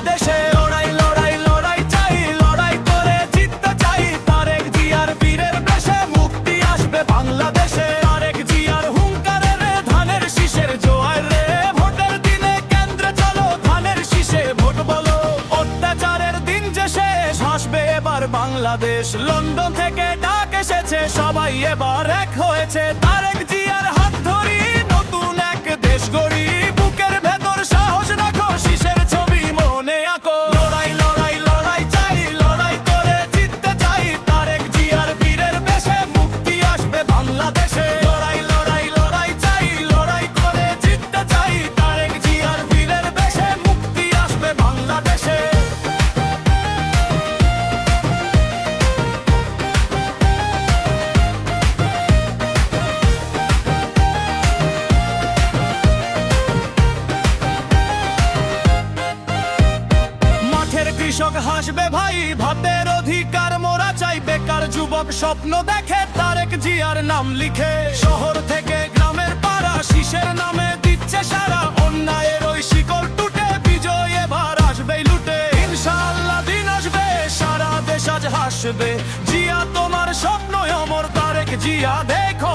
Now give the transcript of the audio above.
বাংলাদেশে। লড়াই লড়াই লড়াই চাই, লড়াই করে জিততে চাই, তারেক জিয়ার বীরের বেশে মুক্তি আসবে বাংলাদেশে। তারেক জিয়ার হুঙ্কারে রে ধানের শীষের জোয়ার রে, ভোটের দিনে কেন্দ্রে চলো ধানের শীষে ভোট বলো। অত্যাচারের দিন যে শেষ, হাসবে এবার বাংলাদেশ। লন্ডন থেকে ডাক এসেছে, সবাই এবার এক হয়েছে। তারেক জিয়ার হাত ধরি নতুন এক দেশ গড়ি, বুকের ভেতর সাহস রাখো, শীষের ছবি মনে আঁকো। লড়াই লড়াই লড়াই চাই, লড়াই করে জিততে চাই, তারেক জিয়ার বীরের বেশে মুক্তি আসবে বাংলাদেশে। লড়াই লড়াই লড়াই চাই, লড়াই করে জিততে চাই, তারেক জিয়ার বীরের বেশে মুক্তি আসবে বাংলাদেশে। কৃষক হাসবে ভাই, ভাতের অধিকার মোরা চাই, বেকার যুবক স্বপ্ন দেখে তারেক জিয়ার নাম লিখে। শহর থেকে গ্রামের পাড়া শীষের নামে দিচ্ছে সারা, অন্যায়ের ওই শিকল টুটে বিজয় এবার আসবেই লুটে। ইনশাআল্লাহ দিন আসবে, সারা দেশ আজ হাসবে, জিয়া তোমার স্বপ্ন অমর, তারেক জিয়া দেখো